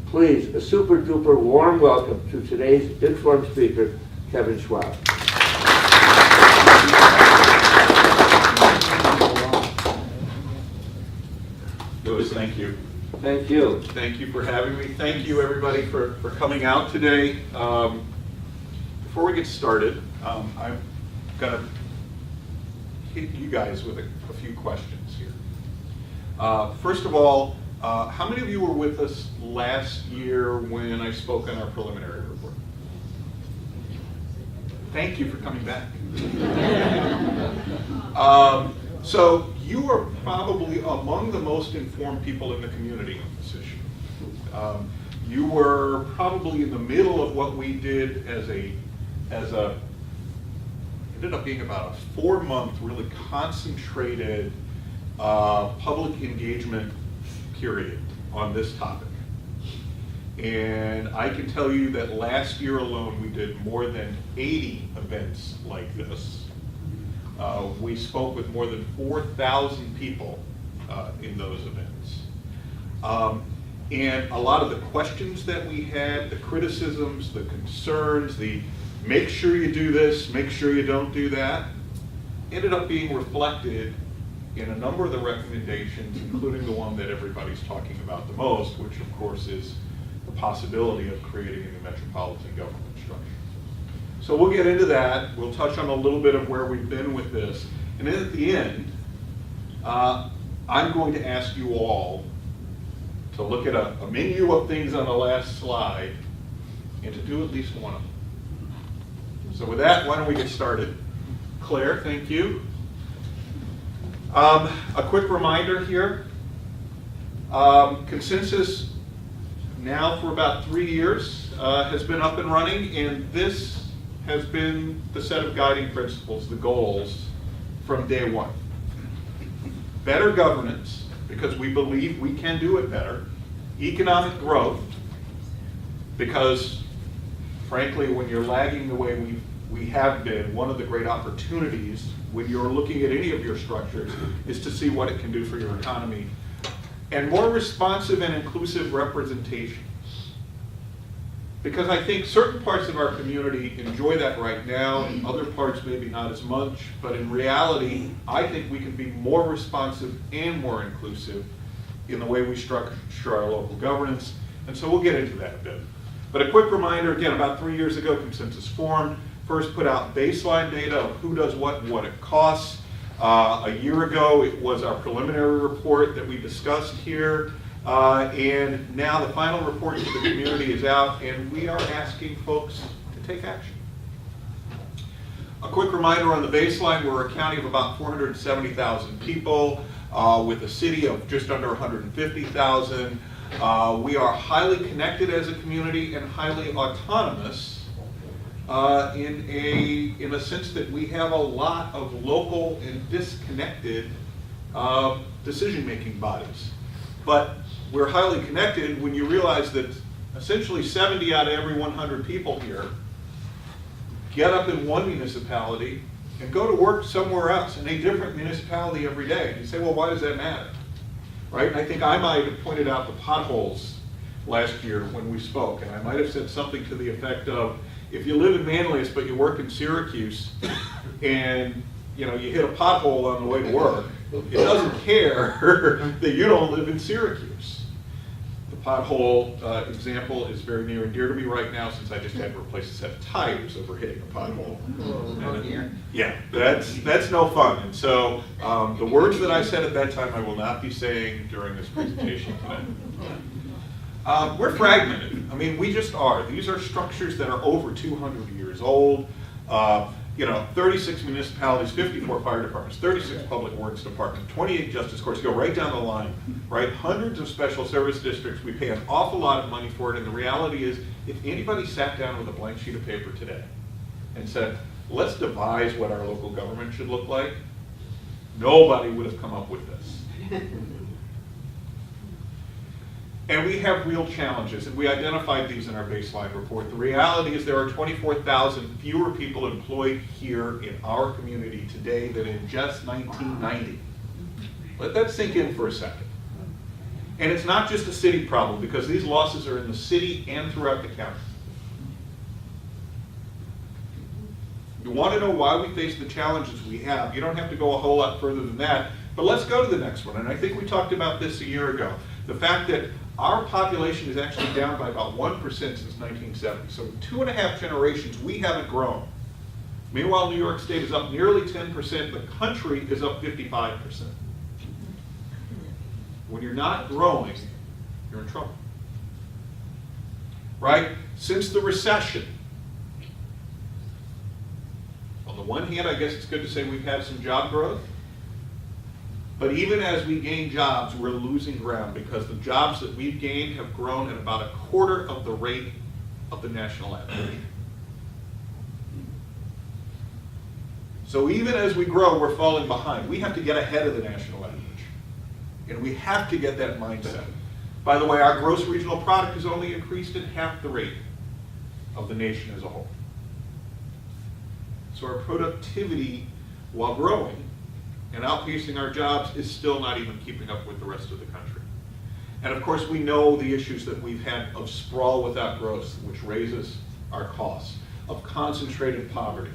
Please, a super duper warm welcome to today's informed speaker, Kevin Schwab. Louis, thank you. Thank you. Thank you for having me. Thank you, everybody, for coming out today. Before we get started, I'm going to hit you guys with a few questions here. First of all, how many of you were with us last year when I spoke on our preliminary report? Thank you for coming back. So you are probably among the most informed people in the community on this issue. You were probably in the middle of what we did ended up being about a 4-month really concentrated public engagement period on this topic. And I can tell you that last year alone we did more than 80 events like this. We spoke with more than 4,000 people in those events. And a lot of the questions that we had, the criticisms, the concerns, the make sure you do this, make sure you don't do that, ended up being reflected in a number of the recommendations, including the one that everybody's talking about the most, which of course is the possibility of creating a new metropolitan government structure. So we'll get into that. We'll touch on a little bit of where we've been with this. And then at the end, I'm going to ask you all to look at a menu of things on the last slide and to do at least one of them. So with that, why don't we get started? Claire, thank you. A quick reminder here. Consensus now for about 3 years has been up and running, and this has been the set of guiding principles, the goals from day one. Better governance, because we believe we can do it better. Economic growth, because frankly, when you're lagging the way we have been, one of the great opportunities when you're looking at any of your structures is to see what it can do for your economy. And more responsive and inclusive representation. Because I think certain parts of our community enjoy that right now, and other parts maybe not as much, but in reality, I think we can be more responsive and more inclusive in the way we structure our local governance, and so we'll get into that a bit. But a quick reminder, again, about 3 years ago, Consensus formed, first put out baseline data of who does what and what it costs. A year ago, it was our preliminary report that we discussed here. And now the final report to the community is out, and we are asking folks to take action. A quick reminder on the baseline, we're a county of about 470,000 people with a city of just under 150,000. We are highly connected as a community and highly autonomous in a sense that we have a lot of local and disconnected decision-making bodies. But we're highly connected when you realize that essentially 70 out of every 100 people here get up in one municipality and go to work somewhere else in a different municipality every day. And you say, well, why does that matter? Right? And I think I might have pointed out the potholes last year when we spoke, and I might have said something to the effect of, if you live in Manlius but you work in Syracuse and you hit a pothole on the way to work, it doesn't care that you don't live in Syracuse. The pothole example is very near and dear to me right now, since I just had to replace a set of tires over hitting a pothole. Yeah, that's no fun. And so the words that I said at that time I will not be saying during this presentation today. We're fragmented. I mean, we just are. These are structures that are over 200 years old. 36 municipalities, 54 fire departments, 36 public works departments, 28 justice courts, go right down the line, right? Hundreds of special service districts. We pay an awful lot of money for it, and the reality is, if anybody sat down with a blank sheet of paper today and said, let's devise what our local government should look like, nobody would have come up with this. And we have real challenges, and we identified these in our baseline report. The reality is there are 24,000 fewer people employed here in our community today than in just 1990. Let that sink in for a second. And it's not just a city problem, because these losses are in the city and throughout the county. You want to know why we face the challenges we have? You don't have to go a whole lot further than that, but let's go to the next one. And I think we talked about this a year ago. The fact that our population is actually down by about 1% since 1970. So in 2.5 generations, we haven't grown. Meanwhile, New York State is up nearly 10%. The country is up 55%. When you're not growing, you're in trouble. Right? Since the recession, on the one hand, I guess it's good to say we've had some job growth. But even as we gain jobs, we're losing ground, because the jobs that we've gained have grown at about 1/4 of the rate of the national average. So even as we grow, we're falling behind. We have to get ahead of the national average. And we have to get that mindset. By the way, our gross regional product has only increased at half the rate of the nation as a whole. So our productivity, while growing and outpacing our jobs, is still not even keeping up with the rest of the country. And of course, we know the issues that we've had of sprawl without growth, which raises our costs, of concentrated poverty.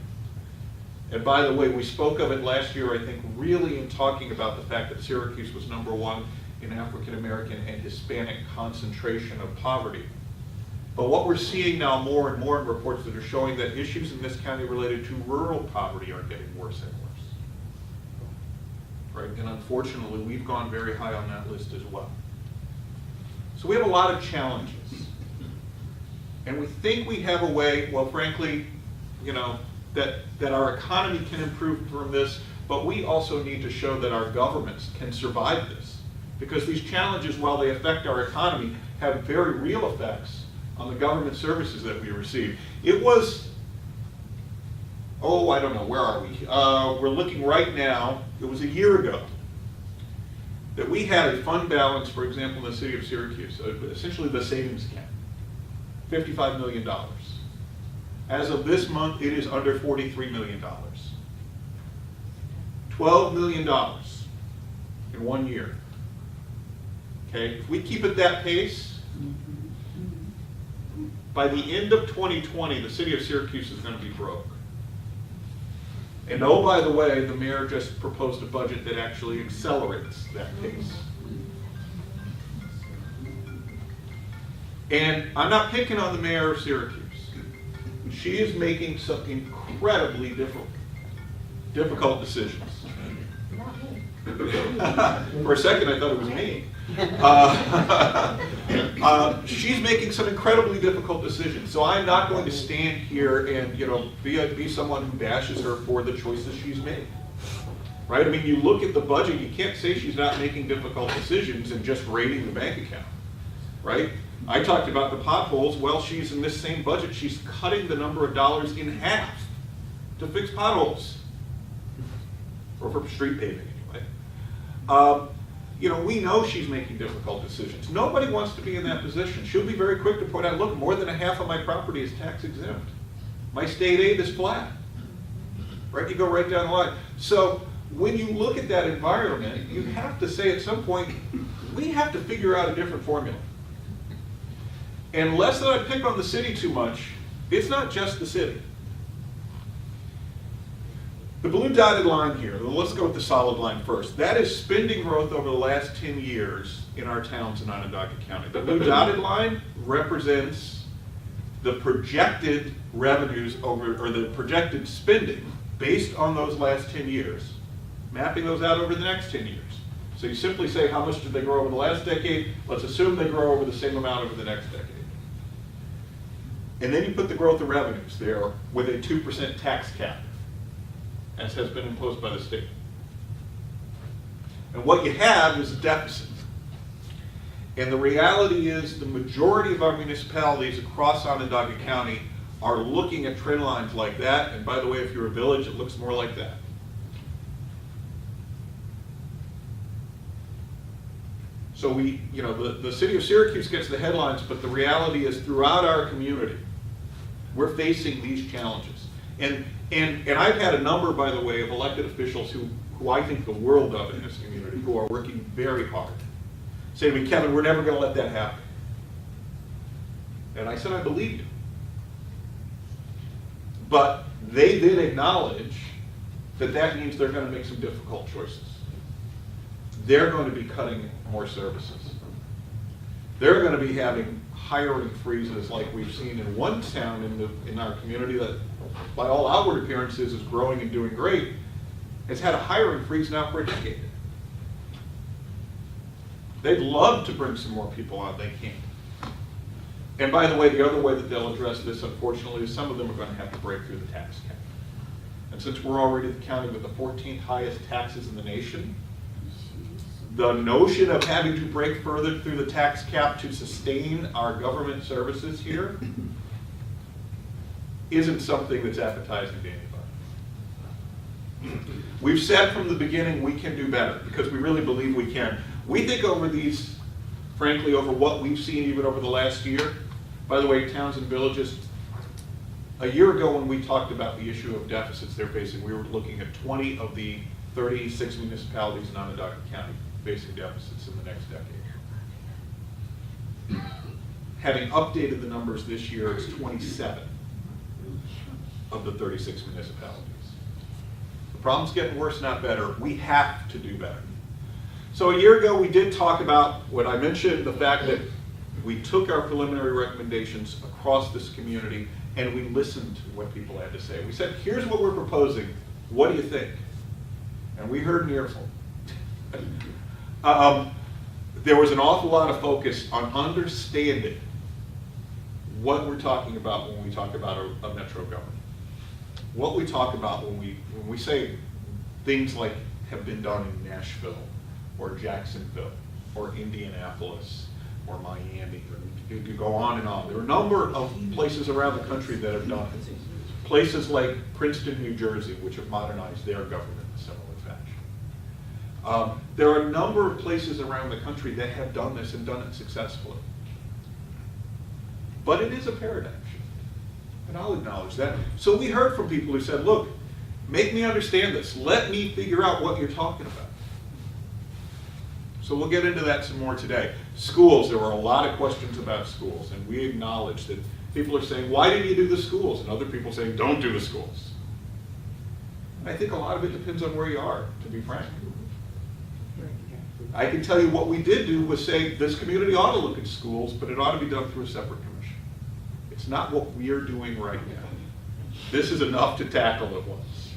And by the way, we spoke of it last year, I think, really in talking about the fact that Syracuse was #1 in African American and Hispanic concentration of poverty. But what we're seeing now more and more in reports that are showing that issues in this county related to rural poverty are getting worse and worse. Right? And unfortunately, we've gone very high on that list as well. So we have a lot of challenges. And we think we have a way, well, frankly, you know, that our economy can improve from this, but we also need to show that our governments can survive this. Because these challenges, while they affect our economy, have very real effects on the government services that we receive. It was, I don't know, where are we? We're looking right now, it was a year ago, that we had a fund balance, for example, in the city of Syracuse, essentially the savings account, $55 million. As of this month, it is under $43 million. $12 million in 1 year. Okay, if we keep at that pace, by the end of 2020, the city of Syracuse is going to be broke. And oh, by the way, the mayor just proposed a budget that actually accelerates that pace. And I'm not picking on the mayor of Syracuse. She is making some incredibly difficult decisions. For a second, I thought it was me. She's making some incredibly difficult decisions. So I'm not going to stand here and, you know, be someone who bashes her for the choices she's made. Right? I mean, you look at the budget, you can't say she's not making difficult decisions and just raiding the bank account. Right? I talked about the potholes. Well, she's in this same budget, she's cutting the number of dollars in half to fix potholes. Or for street paving, anyway. You know, we know she's making difficult decisions. Nobody wants to be in that position. She'll be very quick to point out, look, more than half of my property is tax exempt. My state aid is flat. Right? You go right down the line. So when you look at that environment, you have to say at some point, we have to figure out a different formula. And lest that I pick on the city too much, it's not just the city. The blue dotted line here, let's go with the solid line first. That is spending growth over the last 10 years in our towns in Onondaga County. The blue dotted line represents the projected revenues over, or the projected spending based on those last 10 years, mapping those out over the next 10 years. So you simply say, how much did they grow over the last decade? Let's assume they grow over the same amount over the next decade. And then you put the growth of revenues there with a 2% tax cap, as has been imposed by the state. And what you have is a deficit. And the reality is the majority of our municipalities across Onondaga County are looking at trend lines like that. And by the way, if you're a village, it looks more like that. So we, you know, the city of Syracuse gets the headlines, but the reality is throughout our community, we're facing these challenges. And I've had a number, by the way, of elected officials who I think the world of in this community, who are working very hard. say to me, Kevin, we're never going to let that happen. And I said, I believe you. But they did acknowledge that that means they're going to make some difficult choices. They're going to be cutting more services. They're going to be having hiring freezes like we've seen in one town in our community that, by all outward appearances, is growing and doing great, has had a hiring freeze now for a decade. They'd love to bring some more people on, they can't. And by the way, the other way that they'll address this, unfortunately, is some of them are going to have to break through the tax cap. And since we're already the county with the 14th highest taxes in the nation, the notion of having to break further through the tax cap to sustain our government services here isn't something that's appetizing to anybody. We've said from the beginning we can do better because we really believe we can. We think over these, frankly, over what we've seen even over the last year. By the way, towns and villages, a year ago when we talked about the issue of deficits they're facing, we were looking at 20 of the 36 municipalities in Onondaga County facing deficits in the next decade. Having updated the numbers this year, it's 27 of the 36 municipalities. The problem's getting worse, not better. We have to do better. So a year ago, we did talk about what I mentioned, the fact that we took our preliminary recommendations across this community and we listened to what people had to say. We said, here's what we're proposing. What do you think? And we heard an earful. There was an awful lot of focus on understanding what we're talking about when we talk about a metro government. What we talk about when we say things like have been done in Nashville or Jacksonville or Indianapolis or Miami, you could go on and on. There are a number of places around the country that have done it. Places like Princeton, New Jersey, which have modernized their government in a similar fashion. There are a number of places around the country that have done this and done it successfully. But it is a paradigm shift, and I'll acknowledge that. So we heard from people who said, look, make me understand this. Let me figure out what you're talking about. So we'll get into that some more today. Schools, there were a lot of questions about schools, and we acknowledge that people are saying, why didn't you do the schools? And other people saying, don't do the schools. And I think a lot of it depends on where you are, to be frank. I can tell you what we did do was say this community ought to look at schools, but it ought to be done through a separate commission. It's not what we are doing right now. This is enough to tackle at once,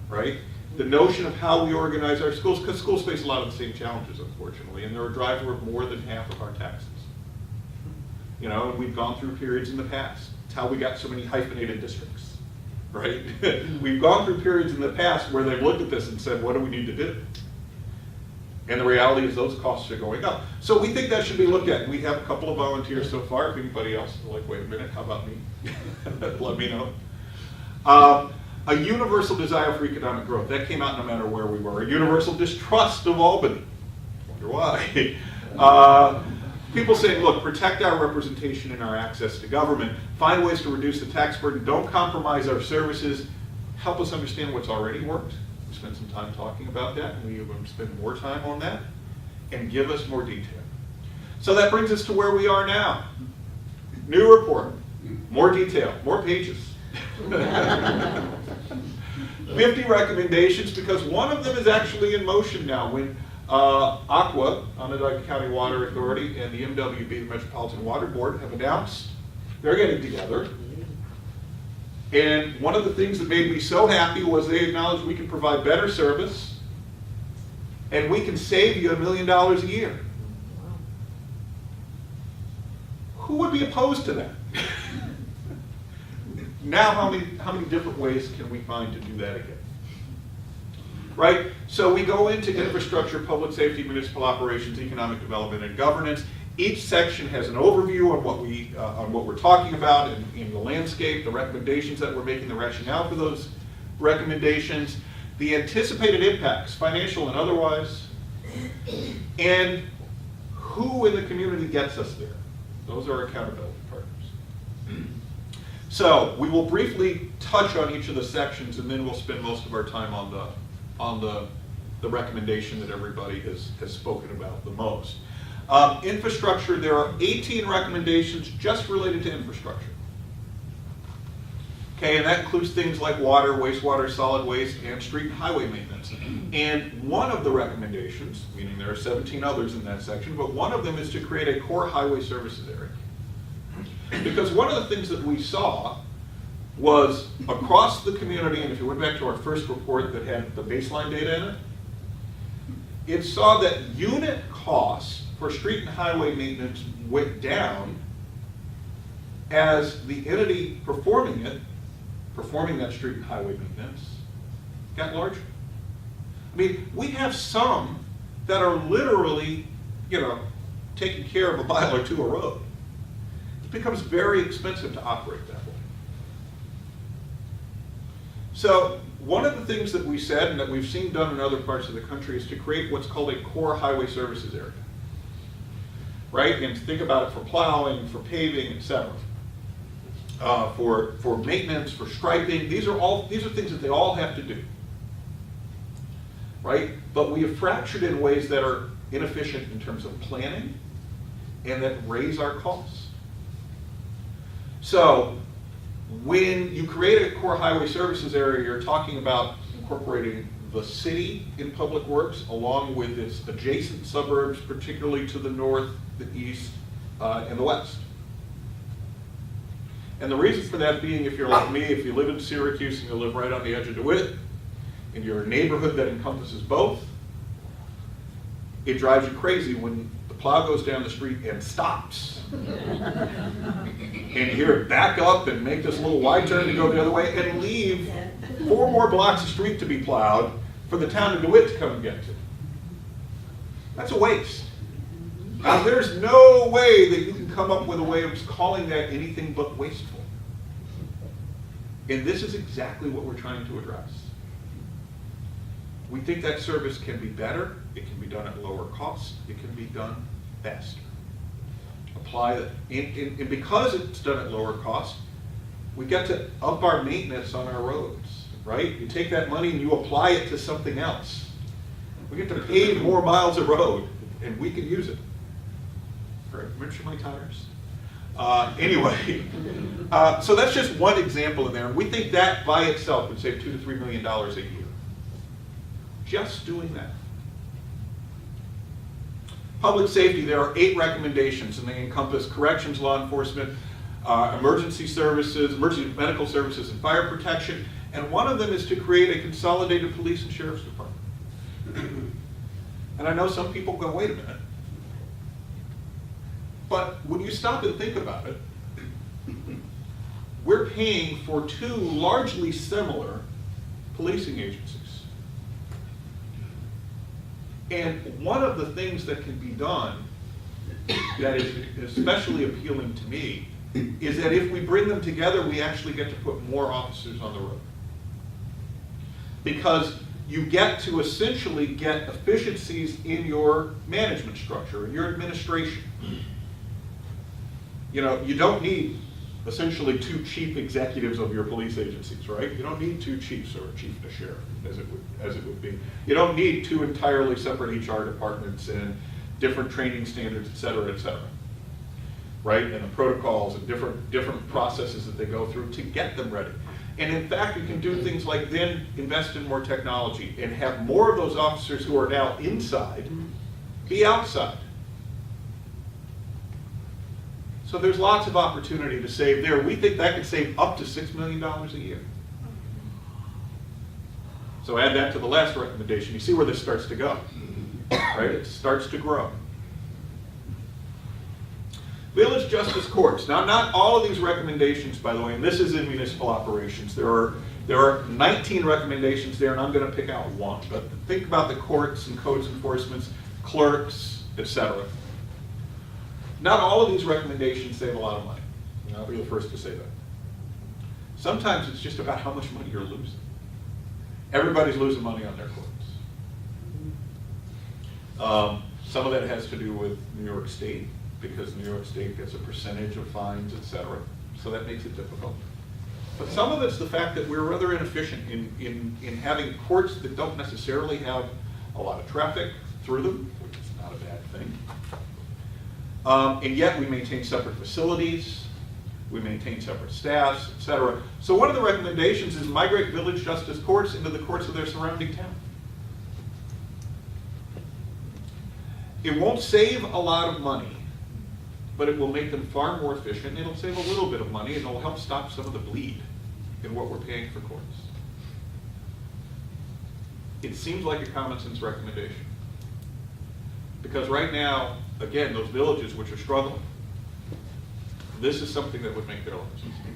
right? The notion of how we organize our schools, because schools face a lot of the same challenges, unfortunately, and they're a driver of more than half of our taxes. You know, and we've gone through periods in the past. It's how we got so many hyphenated districts, right? We've gone through periods in the past where they've looked at this and said, what do we need to do? And the reality is those costs are going up. So we think that should be looked at. We have a couple of volunteers so far. If anybody else is like, wait a minute, how about me? Let me know. A universal desire for economic growth. That came out no matter where we were. A universal distrust of Albany. Wonder why. People saying, look, protect our representation and our access to government. Find ways to reduce the tax burden. Don't compromise our services. Help us understand what's already worked. We spent some time talking about that, and we are going to spend more time on that. And give us more detail. So that brings us to where we are now. New report. More detail. More pages. 50 recommendations, because one of them is actually in motion now. When Aqua, Onondaga County Water Authority, and the MWB, the Metropolitan Water Board, have announced they're getting together. And one of the things that made me so happy was they acknowledged we can provide better service and we can save you $1 million a year. Who would be opposed to that? Now, how many different ways can we find to do that again? Right? So we go into infrastructure, public safety, municipal operations, economic development, and governance. Each section has an overview on what we're talking about in the landscape, the recommendations that we're making, the rationale for those recommendations, the anticipated impacts, financial and otherwise, and who in the community gets us there. Those are accountability partners. So we will briefly touch on each of the sections, and then we'll spend most of our time on the the recommendation that everybody has spoken about the most. Infrastructure, there are 18 recommendations just related to infrastructure. Okay, and that includes things like water, wastewater, solid waste, and street and highway maintenance. And one of the recommendations, meaning there are 17 others in that section, but one of them is to create a core highway services area. Because one of the things that we saw was across the community, and if you went back to our first report that had the baseline data in it, it saw that unit costs for street and highway maintenance went down as the entity performing that street and highway maintenance, got larger. I mean, we have some that are literally, taking care of a mile or two of road. It becomes very expensive to operate that way. So one of the things that we said, and that we've seen done in other parts of the country, is to create what's called a core highway services area. Right? And think about it for plowing, for paving, etc. For maintenance, for striping. These are things that they all have to do. Right? But we have fractured in ways that are inefficient in terms of planning and that raise our costs. So when you create a core highway services area, you're talking about incorporating the city in public works along with its adjacent suburbs, particularly to the north, the east, and the west. And the reason for that being, if you're like me, if you live in Syracuse and you live right on the edge of DeWitt, and you're a neighborhood that encompasses both, it drives you crazy when the plow goes down the street and stops. And you hear it back up and make this little wide turn to go the other way and leave 4 more blocks of street to be plowed for the town of DeWitt to come and get to. That's a waste. Now, there's no way that you can come up with a way of calling that anything but wasteful. And this is exactly what we're trying to address. We think that service can be better, it can be done at lower cost, it can be done faster. Apply that, and because it's done at lower cost, we get to up our maintenance on our roads, right? You take that money and you apply it to something else. We get to pave more miles of road, and we can use it. Remember my tires? Anyway, so that's just one example in there. And we think that by itself would save $2 to $3 million a year. Just doing that. Public safety, there are 8 recommendations, and they encompass corrections, law enforcement, emergency services, emergency medical services, and fire protection. And one of them is to create a consolidated police and sheriff's department. And I know some people go, wait a minute. But when you stop and think about it, we're paying for 2 largely similar policing agencies. And one of the things that can be done that is especially appealing to me is that if we bring them together, we actually get to put more officers on the road. Because you get to essentially get efficiencies in your management structure, in your administration. You don't need essentially 2 chief executives of your police agencies, right? You don't need 2 chiefs or a chief and a sheriff, as it would be. You don't need 2 entirely separate HR departments and different training standards, et cetera, right? And the protocols and different processes that they go through to get them ready. And in fact, you can do things like then invest in more technology and have more of those officers who are now inside be outside. So there's lots of opportunity to save there. We think that could save up to $6 million a year. So add that to the last recommendation. You see where this starts to go, right? It starts to grow. Village Justice Courts. Now, not all of these recommendations, by the way, and this is in municipal operations. There are 19 recommendations there, and I'm going to pick out one. But think about the courts and codes enforcements, clerks, etc. Not all of these recommendations save a lot of money. I'll be the first to say that. Sometimes it's just about how much money you're losing. Everybody's losing money on their courts. Some of that has to do with New York State, because New York State gets a percentage of fines, etc. So that makes it difficult. But some of it's the fact that we're rather inefficient in having courts that don't necessarily have a lot of traffic through them, which is not a bad thing. And yet we maintain separate facilities, we maintain separate staffs, et cetera. So one of the recommendations is migrate village justice courts into the courts of their surrounding town. It won't save a lot of money, but it will make them far more efficient. It'll save a little bit of money, and it'll help stop some of the bleed in what we're paying for courts. It seems like a common sense recommendation. Because right now, again, those villages which are struggling, this is something that would make their lives easier.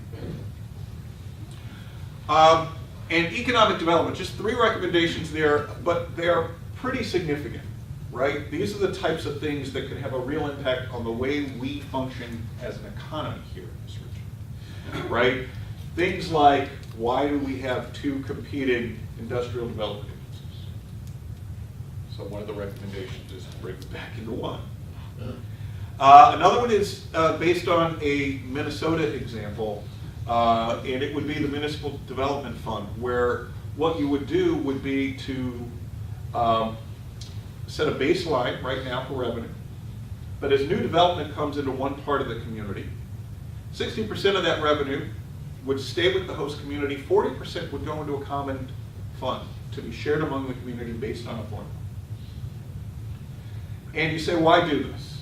And economic development, just 3 recommendations there, but they're pretty significant, right? These are the types of things that could have a real impact on the way we function as an economy here in this region, right? Things like, why do we have 2 competing industrial development agencies? So one of the recommendations is to break it back into one. Another one is based on a Minnesota example, and it would be the Municipal Development Fund, where what you would do would be to set a baseline right now for revenue, but as new development comes into one part of the community, 60% of that revenue would stay with the host community, 40% would go into a common fund to be shared among the community based on a formula. And you say, why do this?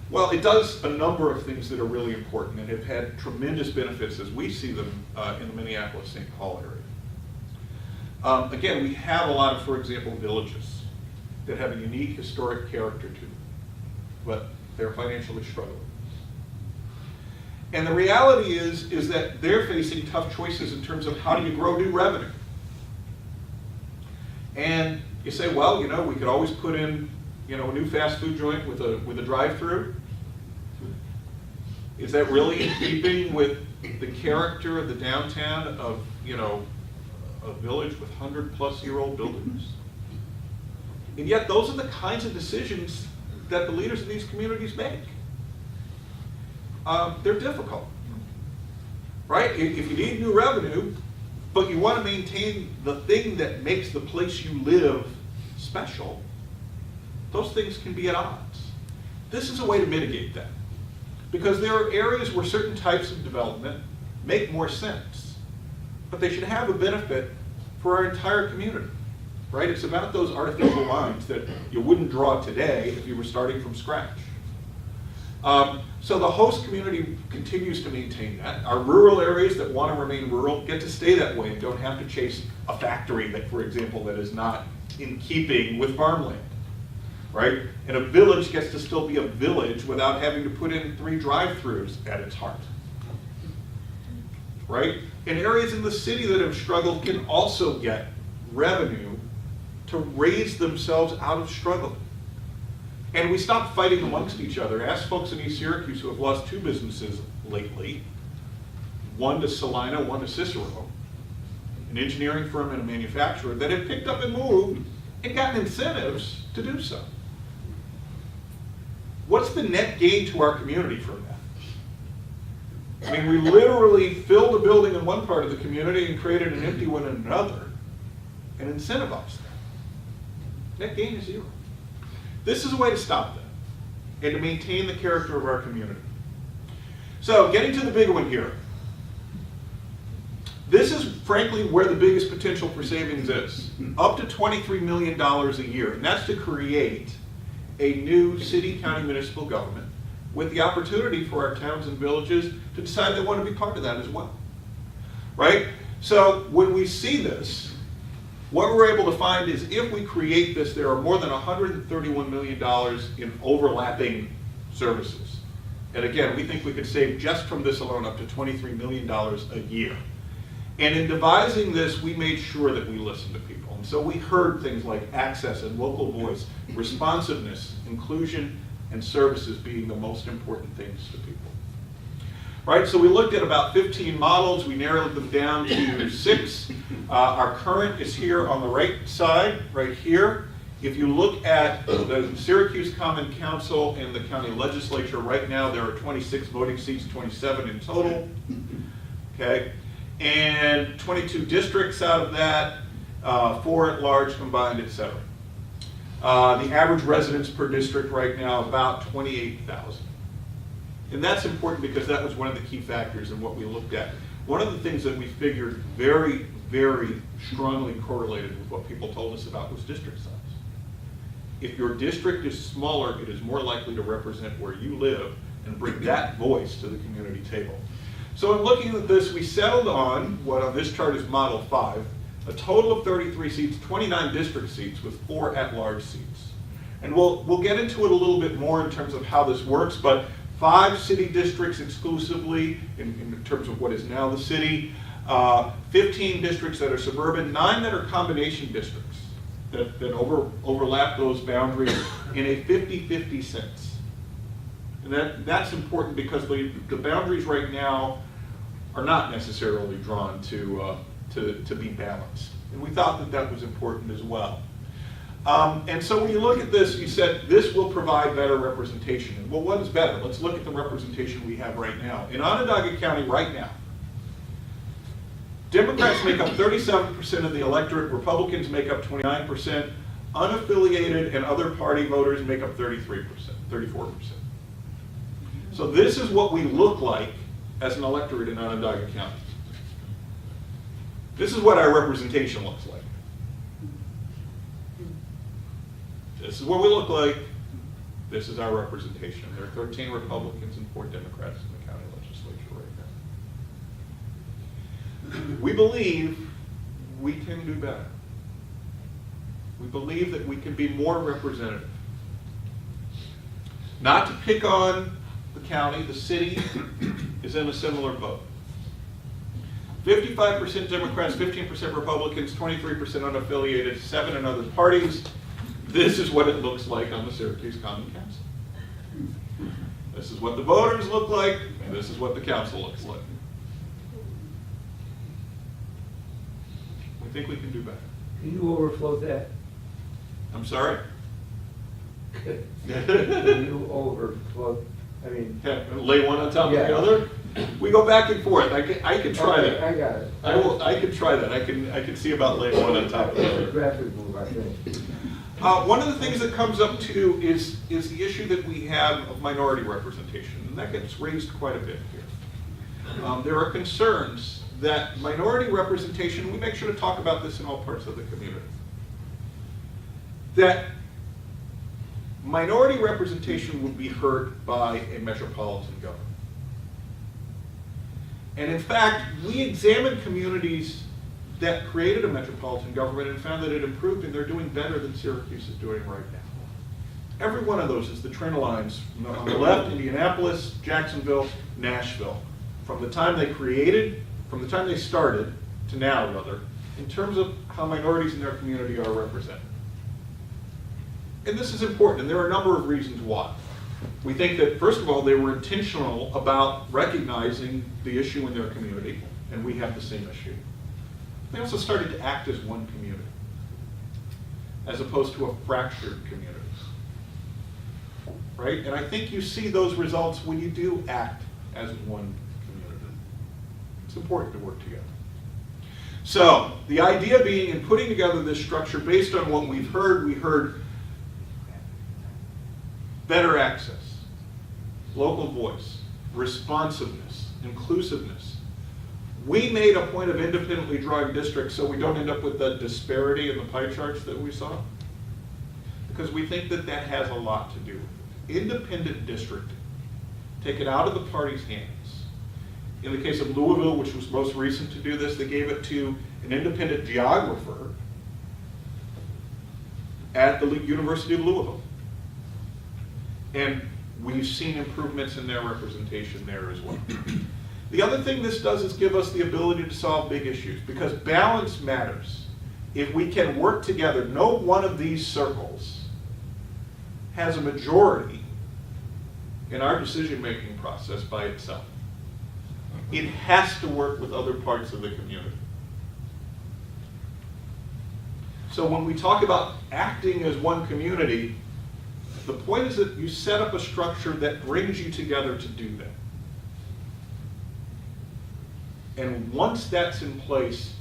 Well, it does a number of things that are really important and have had tremendous benefits as we see them in the Minneapolis-St. Paul area. Again, we have a lot of, for example, villages that have a unique historic character to them, but they're financially struggling. And the reality is that they're facing tough choices in terms of how do you grow new revenue. And you say, well, you know, we could always put in, you know, a new fast food joint with a drive-through. Is that really in keeping with the character of the downtown of, you know, a village with 100-plus-year-old buildings? And yet those are the kinds of decisions that the leaders of these communities make. They're difficult, right? If you need new revenue, but you want to maintain the thing that makes the place you live special, those things can be at odds. This is a way to mitigate that. Because there are areas where certain types of development make more sense, but they should have a benefit for our entire community, right? It's about those artificial lines that you wouldn't draw today if you were starting from scratch. So the host community continues to maintain that. Our rural areas that want to remain rural get to stay that way and don't have to chase a factory that, for example, that is not in keeping with farmland. Right? And a village gets to still be a village without having to put in 3 drive-throughs at its heart. Right? And areas in the city that have struggled can also get revenue to raise themselves out of struggle. And we stop fighting amongst each other. Ask folks in East Syracuse who have lost 2 businesses lately, one to Salina, one to Cicero, an engineering firm and a manufacturer that have picked up and moved and gotten incentives to do so. What's the net gain to our community from that? I mean, we literally filled a building in one part of the community and created an empty one in another and incentivized that. Net gain is 0. This is a way to stop that and to maintain the character of our community. So, getting to the big one here. This is, frankly, where the biggest potential for savings is. Up to $23 million a year, and that's to create a new city, county, municipal government with the opportunity for our towns and villages to decide they want to be part of that as well. Right? So when we see this, what we're able to find is if we create this, there are more than $131 million in overlapping services. And again, we think we could save just from this alone up to $23 million a year. And in devising this, we made sure that we listened to people. And so we heard things like access and local voice, responsiveness, inclusion, and services being the most important things to people. Right, so we looked at about 15 models. We narrowed them down to 6. Our current is here on the right side, right here. If you look at the Syracuse Common Council and the county legislature, right now there are 26 voting seats, 27 in total. Okay. And 22 districts out of that. 4 at large combined, etc. The average residents per district right now about 28,000. And that's important because that was one of the key factors in what we looked at. One of the things that we figured very, very strongly correlated with what people told us about was district size. If your district is smaller, it is more likely to represent where you live and bring that voice to the community table. So in looking at this, we settled on what on this chart is Model 5, a total of 33 seats, 29 district seats with 4 at-large seats. And we'll get into it a little bit more in terms of how this works, but 5 city districts exclusively in terms of what is now the city, 15 districts that are suburban, 9 that are combination districts that overlap those boundaries in a 50-50 sense. And that's important because the boundaries right now are not necessarily drawn to be balanced. And we thought that that was important as well. And so when you look at this, you said this will provide better representation. And well, what is better? Let's look at the representation we have right now. In Onondaga County right now, Democrats make up 37% of the electorate, Republicans make up 29%, unaffiliated and other party voters make up 33%, 34%. So this is what we look like as an electorate in Onondaga County. This is what our representation looks like. This is what we look like. This is our representation. There are 13 Republicans and 4 Democrats in the county legislature right now. We believe we can do better. We believe that we can be more representative. Not to pick on the county, the city is in a similar boat. 55% Democrats, 15% Republicans, 23% unaffiliated, 7 in other parties. This is what it looks like on the Syracuse Common Council. This is what the voters look like, and this is what the council looks like. We think we can do better. Can you overflow that? I'm sorry? Can you overflow? I mean, lay one on top of Yeah. the other. We go back and forth. I can try okay, that. I got it. I can try that. I can see about laying one on top of the It's a other. graphic move, I think. One of the things that comes up too is the issue that we have of minority representation, and that gets raised quite a bit here. There are concerns that minority representation, we make sure to talk about this in all parts of the community, that minority representation would be hurt by a metropolitan government. And in fact, we examined communities that created a metropolitan government and found that it improved, and they're doing better than Syracuse is doing right now. Every one of those is the trend lines. On the left, Indianapolis, Jacksonville, Nashville. From the time they started to now, rather, in terms of how minorities in their community are represented. And this is important, and there are a number of reasons why. We think that, first of all, they were intentional about recognizing the issue in their community, and we have the same issue. They also started to act as one community, as opposed to a fractured community. Right? And I think you see those results when you do act as one community. It's important to work together. So, the idea being in putting together this structure based on what we heard better access, local voice, responsiveness, inclusiveness. We made a point of independently drawing districts so we don't end up with the disparity in the pie charts that we saw, because we think that that has a lot to do with it. Independent districting. Take it out of the party's hands. In the case of Louisville, which was most recent to do this, they gave it to an independent geographer at the University of Louisville. And we've seen improvements in their representation there as well. The other thing this does is give us the ability to solve big issues, because balance matters. If we can work together, no one of these circles has a majority in our decision-making process by itself. It has to work with other parts of the community. So when we talk about acting as one community, the point is that you set up a structure that brings you together to do that. And once that's in place,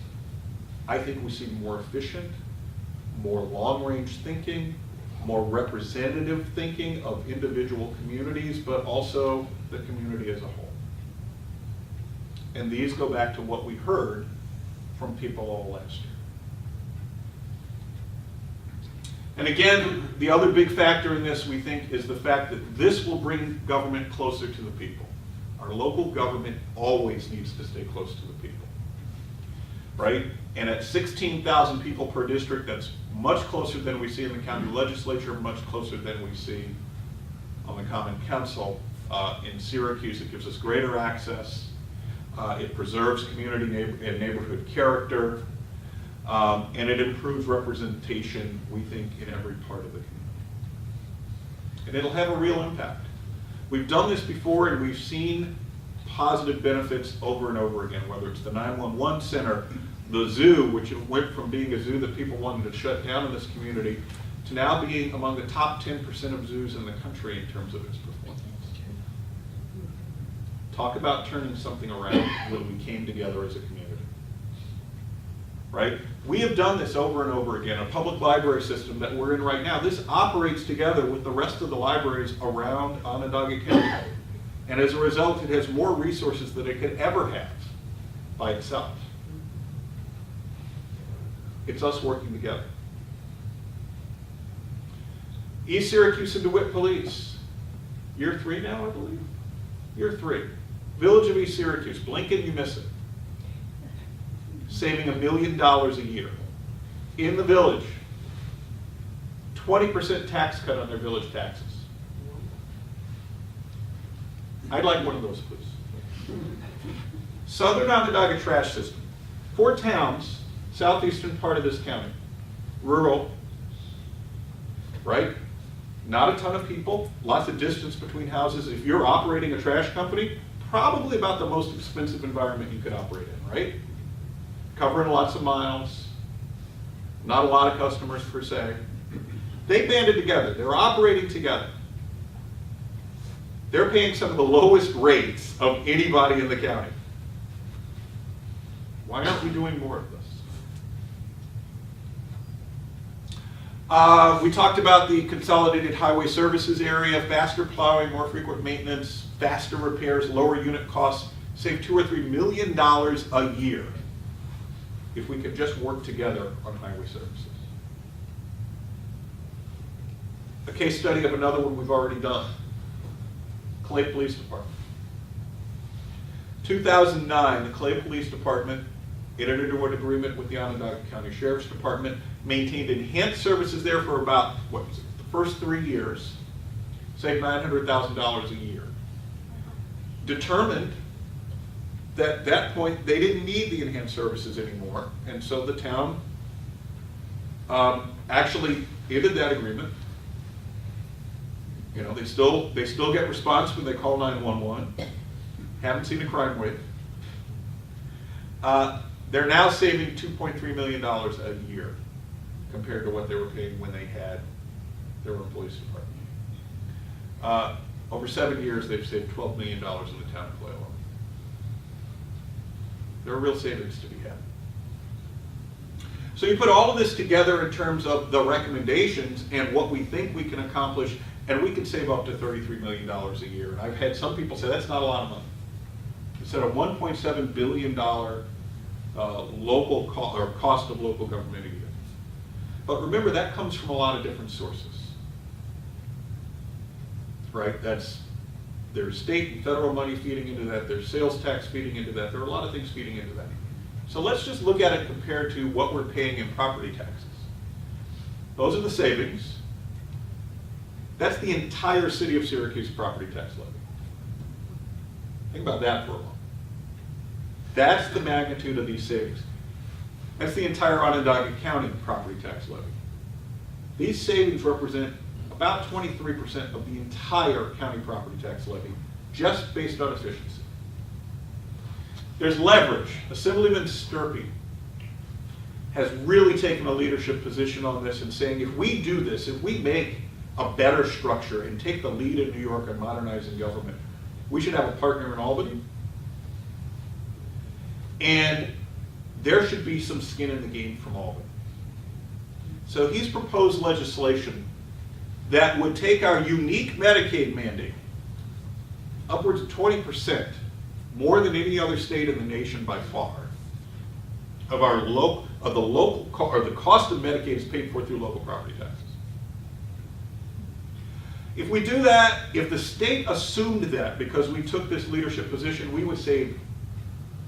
I think we see more efficient, more long-range thinking, more representative thinking of individual communities, but also the community as a whole. And these go back to what we heard from people all last year. And again, the other big factor in this, we think, is the fact that this will bring government closer to the people. Our local government always needs to stay close to the people, right? And at 16,000 people per district, that's much closer than we see in the county legislature, much closer than we see on the Common Council. In Syracuse, it gives us greater access. It preserves community and neighborhood character. And it improves representation, we think, in every part of the community. And it'll have a real impact. We've done this before and we've seen positive benefits over and over again, whether it's the 911 center, the zoo, which went from being a zoo that people wanted to shut down in this community, to now being among the top 10% of zoos in the country in terms of its performance. Talk about turning something around when we came together as a community. Right? We have done this over and over again. A public library system that we're in right now, this operates together with the rest of the libraries around Onondaga County. And as a result, it has more resources than it could ever have by itself. It's us working together. East Syracuse and DeWitt Police. Year 3 now, I believe. Year 3. Village of East Syracuse. Blink and you miss it. Saving $1 million a year. In the village. 20% tax cut on their village taxes. I'd like one of those, please. Southern Onondaga trash system. 4 towns, southeastern part of this county. Rural, right? Not a ton of people, lots of distance between houses. If you're operating a trash company, probably about the most expensive environment you could operate in, right? Covering lots of miles, not a lot of customers per se. They banded together, they're operating together. They're paying some of the lowest rates of anybody in the county. Why aren't we doing more of this? We talked about the consolidated highway services area, faster plowing, more frequent maintenance, faster repairs, lower unit costs, save $2 or $3 million a year if we could just work together on highway services. A case study of another one we've already done. Clay Police Department. 2009, the Clay Police Department entered into an agreement with the Onondaga County Sheriff's Department, maintained enhanced services there for about, what was it, the first 3 years, saved $900,000 a year. Determined that at that point they didn't need the enhanced services anymore, and so the town actually ended that agreement. You know, they still get response when they call 911. Haven't seen a crime wave. They're now saving $2.3 million a year compared to what they were paying when they had their own police department. Over 7 years, they've saved $12 million in the town of Clay alone. There are real savings to be had. So you put all of this together in terms of the recommendations and what we think we can accomplish, and we can save up to $33 million a year. And I've had some people say that's not a lot of money. Instead of $1.7 billion local cost of local government a year. But remember, that comes from a lot of different sources. Right? There's state and federal money feeding into that, there's sales tax feeding into that, there are a lot of things feeding into that. So let's just look at it compared to what we're paying in property taxes. Those are the savings. That's the entire City of Syracuse property tax levy. Think about that for a moment. That's the magnitude of these savings. That's the entire Onondaga County property tax levy. These savings represent about 23% of the entire county property tax levy, just based on efficiency. There's leverage. Assemblyman Sturpey has really taken a leadership position on this and saying, if we do this, if we make a better structure and take the lead in New York on modernizing government, we should have a partner in Albany. And there should be some skin in the game from all of it. So he's proposed legislation that would take our unique Medicaid mandate upwards of 20%, more than any other state in the nation by far, of the cost of Medicaid is paid for through local property taxes. If we do that, if the state assumed that because we took this leadership position, we would save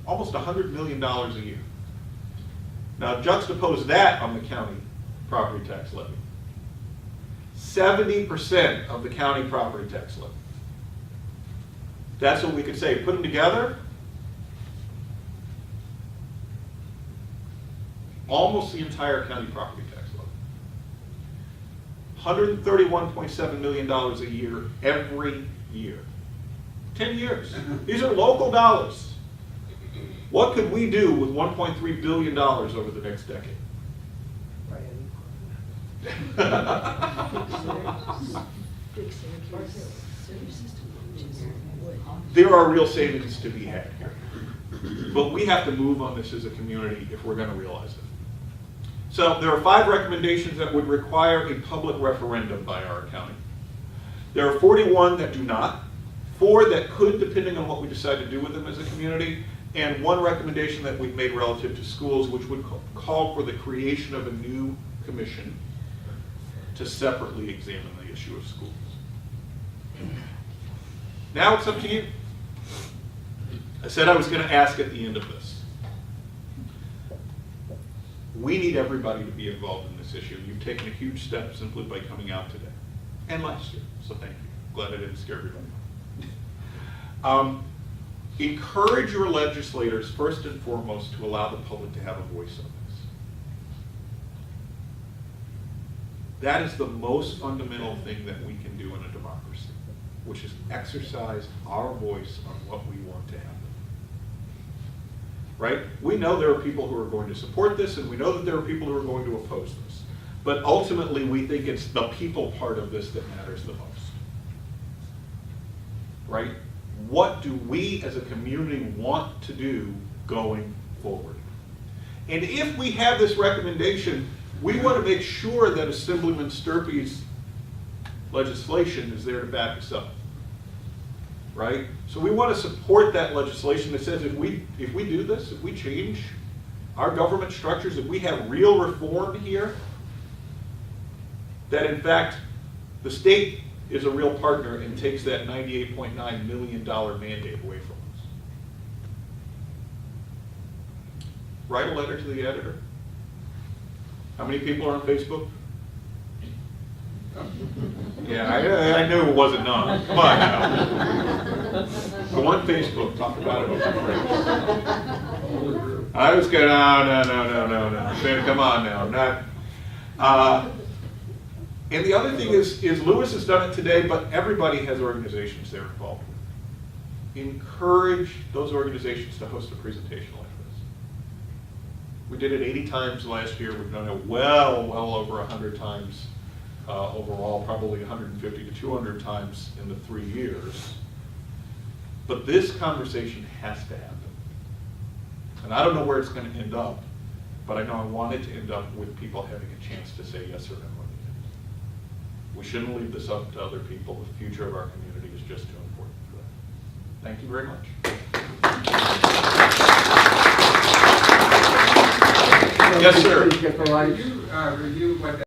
almost $100 million a year. Now juxtapose that on the county property tax levy. 70% of the county property tax levy. That's what we could say. Put them together, almost the entire county property tax levy. $131.7 million a year every year. 10 years. These are local dollars. What could we do with $1.3 billion over the next decade? There are real savings to be had here. But we have to move on this as a community if we're going to realize it. So there are 5 recommendations that would require a public referendum by our county. There are 41 that do not, 4 that could, depending on what we decide to do with them as a community, and 1 recommendation that we've made relative to schools, which would call for the creation of a new commission to separately examine the issue of schools. Now it's up to you. I said I was going to ask at the end of this. We need everybody to be involved in this issue. You've taken a huge step simply by coming out today, and last year, so thank you. Glad I didn't scare everybody. Encourage your legislators, first and foremost, to allow the public to have a voice on this. That is the most fundamental thing that we can do in a democracy, which is exercise our voice on what we want to happen. Right? We know there are people who are going to support this, and we know that there are people who are going to oppose this. But ultimately, we think it's the people part of this that matters the most. Right? What do we as a community want to do going forward? And if we have this recommendation, we want to make sure that Assemblyman Sturpey's legislation is there to back us up. Right? So we want to support that legislation that says if we do this, if we change our government structures, if we have real reform here, that in fact the state is a real partner and takes that $98.9 million mandate away from us. Write a letter to the editor. How many people are on Facebook? Yeah, I knew it wasn't none. Come on now. Go on Facebook, talk about it with your friends. I was going, no. Come on now. And the other thing is Lewis has done it today, but everybody has organizations they're involved with. Encourage those organizations to host a presentation like this. We did it 80 times last year. We've done it well over 100 times. Overall, probably 150 to 200 times in the 3 years. But this conversation has to happen. And I don't know where it's going to end up, but I know I want it to end up with people having a chance to say yes or no. We shouldn't leave this up to other people. The future of our community is just too important for that. Thank you very much. Yes, sir. Can you review what